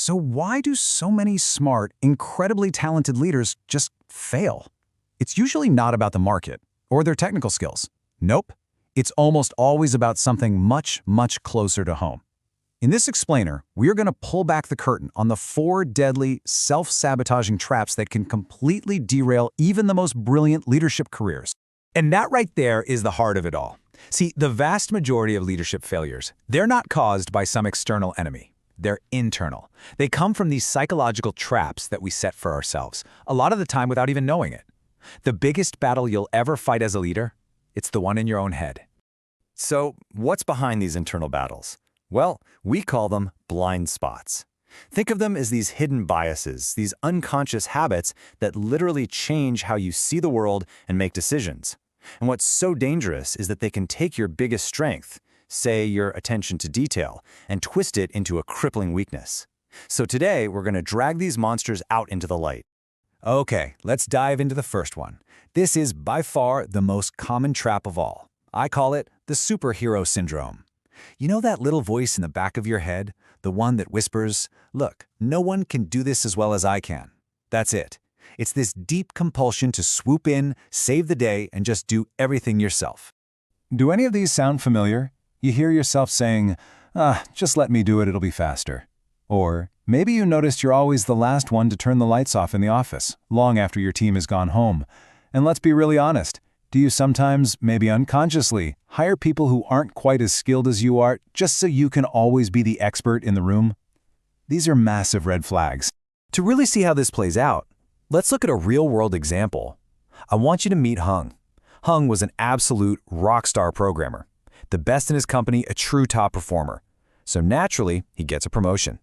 So why do so many smart, incredibly talented leaders just fail? It's usually not about the market or their technical skills. Nope. It's almost always about something much, much closer to home. In this explainer, we're going to pull back the curtain on the 4 deadly, self-sabotaging traps that can completely derail even the most brilliant leadership careers. And that right there is the heart of it all. See, the vast majority of leadership failures, they're not caused by some external enemy. They're internal. They come from these psychological traps that we set for ourselves, a lot of the time without even knowing it. The biggest battle you'll ever fight as a leader, it's the one in your own head. So, what's behind these internal battles? Well, we call them blind spots. Think of them as these hidden biases, these unconscious habits that literally change how you see the world and make decisions. And what's so dangerous is that they can take your biggest strength, say your attention to detail, and twist it into a crippling weakness. So today, we're going to drag these monsters out into the light. Okay, let's dive into the first one. This is by far the most common trap of all. I call it the superhero syndrome. You know that little voice in the back of your head, the one that whispers, "Look, no one can do this as well as I can." That's it. It's this deep compulsion to swoop in, save the day, and just do everything yourself. Do any of these sound familiar? You hear yourself saying, just let me do it, it'll be faster. Or maybe you noticed you're always the last one to turn the lights off in the office, long after your team has gone home. And let's be really honest, do you sometimes, maybe unconsciously, hire people who aren't quite as skilled as you are just so you can always be the expert in the room? These are massive red flags. To really see how this plays out, let's look at a real-world example. I want you to meet Hung. Hung was an absolute rockstar programmer. The best in his company, a true top performer. So naturally, he gets a promotion.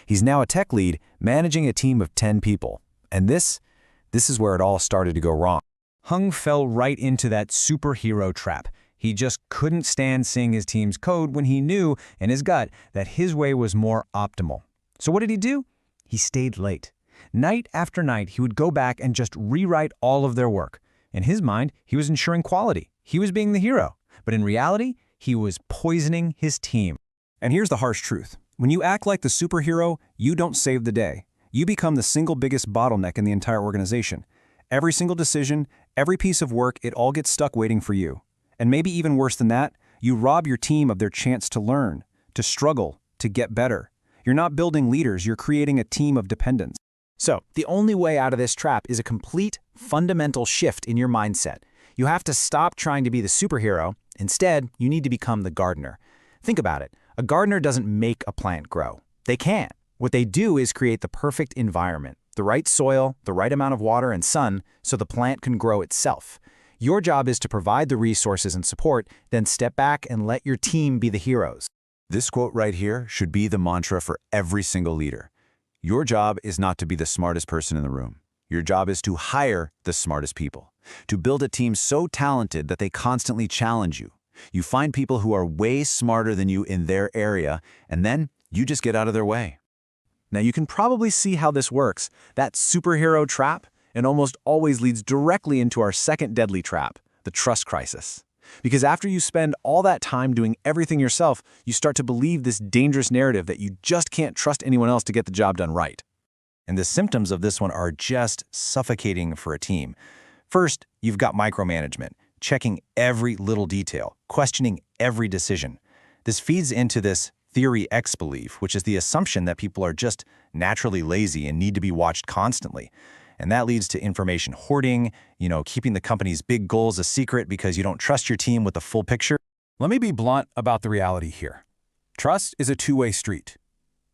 He's now a tech lead, managing a team of 10 people. And this is where it all started to go wrong. Hung fell right into that superhero trap. He just couldn't stand seeing his team's code when he knew in his gut that his way was more optimal. So what did he do? He stayed late. Night after night, he would go back and just rewrite all of their work. In his mind, he was ensuring quality. He was being the hero. But in reality, he was poisoning his team. And here's the harsh truth. When you act like the superhero, you don't save the day. You become the single biggest bottleneck in the entire organization. Every single decision, every piece of work, it all gets stuck waiting for you. And maybe even worse than that, you rob your team of their chance to learn, to struggle, to get better. You're not building leaders, you're creating a team of dependents. So, the only way out of this trap is a complete, fundamental shift in your mindset. You have to stop trying to be the superhero. Instead, you need to become the gardener. Think about it. A gardener doesn't make a plant grow. They can't. What they do is create the perfect environment, the right soil, the right amount of water and sun, so the plant can grow itself. Your job is to provide the resources and support, then step back and let your team be the heroes. This quote right here should be the mantra for every single leader. Your job is not to be the smartest person in the room. Your job is to hire the smartest people, to build a team so talented that they constantly challenge you. You find people who are way smarter than you in their area, and then you just get out of their way. Now you can probably see how this works. That superhero trap, it almost always leads directly into our second deadly trap, the trust crisis. Because after you spend all that time doing everything yourself, you start to believe this dangerous narrative that you just can't trust anyone else to get the job done right. And the symptoms of this one are just suffocating for a team. First, you've got micromanagement, checking every little detail, questioning every decision. This feeds into this theory X belief, which is the assumption that people are just naturally lazy and need to be watched constantly. And that leads to information hoarding, keeping the company's big goals a secret because you don't trust your team with the full picture. Let me be blunt about the reality here. Trust is a two-way street.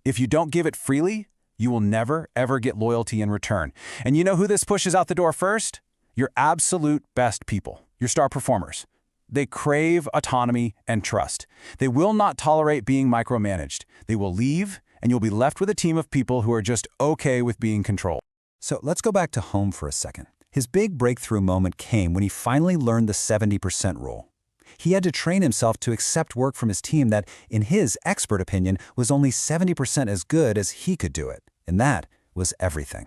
If you don't give it freely, you will never, ever get loyalty in return. And you know who this pushes out the door first? Your absolute best people, your star performers. They crave autonomy and trust. They will not tolerate being micromanaged. They will leave, and you'll be left with a team of people who are just okay with being controlled. So let's go back to Home for a second. His big breakthrough moment came when he finally learned the 70% rule. He had to train himself to accept work from his team that, in his expert opinion, was only 70% as good as he could do it. And that was everything.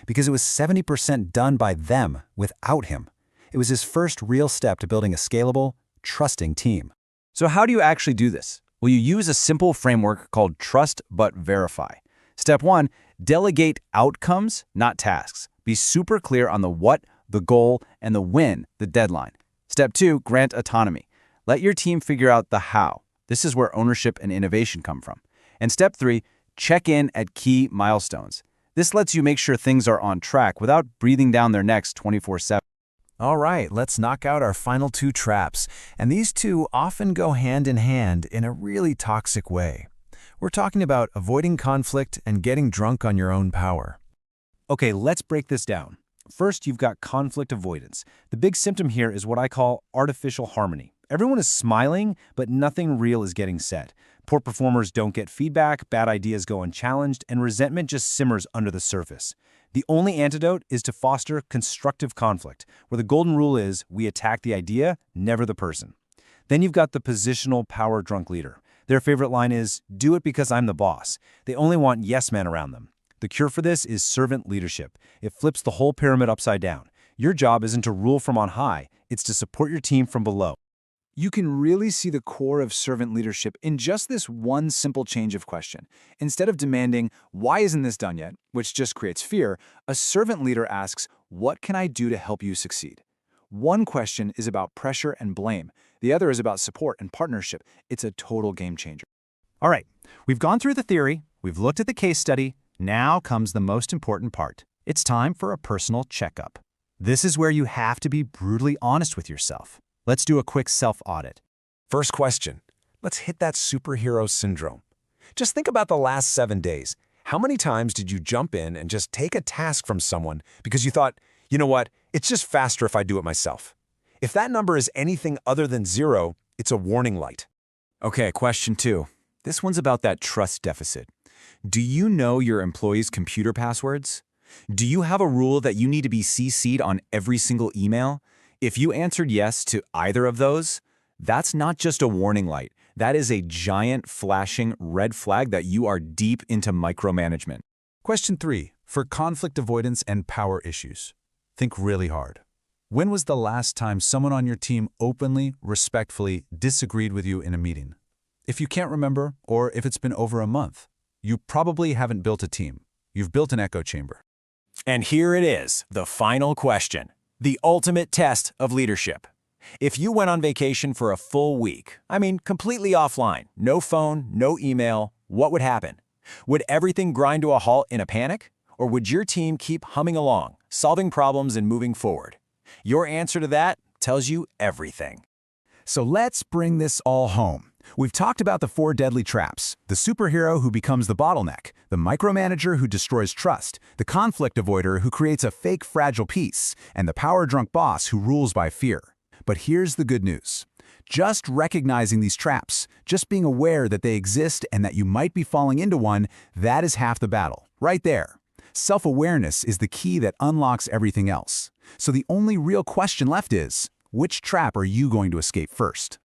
Because it was 70% done by them without him. It was his first real step to building a scalable, trusting team. So how do you actually do this? Well, you use a simple framework called Trust But Verify. Step 1, delegate outcomes, not tasks. Be super clear on the what, the goal, and the when, the deadline. Step 2, grant autonomy. Let your team figure out the how. This is where ownership and innovation come from. And step 3, check in at key milestones. This lets you make sure things are on track without breathing down their necks 24/7. All right, let's knock out our final 2 traps, and these 2 often go hand in hand in a really toxic way. We're talking about avoiding conflict and getting drunk on your own power. Okay, let's break this down. First, you've got conflict avoidance. The big symptom here is what I call artificial harmony. Everyone is smiling, but nothing real is getting said. Poor performers don't get feedback, bad ideas go unchallenged, and resentment just simmers under the surface. The only antidote is to foster constructive conflict, where the golden rule is we attack the idea, never the person. Then you've got the positional power-drunk leader. Their favorite line is, do it because I'm the boss. They only want yes men around them. The cure for this is servant leadership. It flips the whole pyramid upside down. Your job isn't to rule from on high, it's to support your team from below. You can really see the core of servant leadership in just this one simple change of question. Instead of demanding, why isn't this done yet, which just creates fear, a servant leader asks, what can I do to help you succeed? One question is about pressure and blame. The other is about support and partnership. It's a total game changer. All right, we've gone through the theory, we've looked at the case study, now comes the most important part. It's time for a personal checkup. This is where you have to be brutally honest with yourself. Let's do a quick self-audit. First question, let's hit that superhero syndrome. Just think about the last 7 days. How many times did you jump in and just take a task from someone because you thought, you know what, it's just faster if I do it myself? If that number is anything other than 0, it's a warning light. Okay, question 2. This one's about that trust deficit. Do you know your employees' computer passwords? Do you have a rule that you need to be CC'd on every single email? If you answered yes to either of those, that's not just a warning light. That is a giant flashing red flag that you are deep into micromanagement. Question 3. For conflict avoidance and power issues. Think really hard. When was the last time someone on your team openly, respectfully disagreed with you in a meeting? If you can't remember, or if it's been over a month, you probably haven't built a team. You've built an echo chamber. And here it is, the final question. The ultimate test of leadership. If you went on vacation for a full week, completely offline, no phone, no email, what would happen? Would everything grind to a halt in a panic? Or would your team keep humming along, solving problems and moving forward? Your answer to that tells you everything. So let's bring this all home. We've talked about the 4 deadly traps: the superhero who becomes the bottleneck, the micromanager who destroys trust, the conflict avoider who creates a fake fragile peace, and the power-drunk boss who rules by fear. But here's the good news. Just recognizing these traps, just being aware that they exist and that you might be falling into one, that is half the battle, right there. Self-awareness is the key that unlocks everything else. So the only real question left is, which trap are you going to escape first?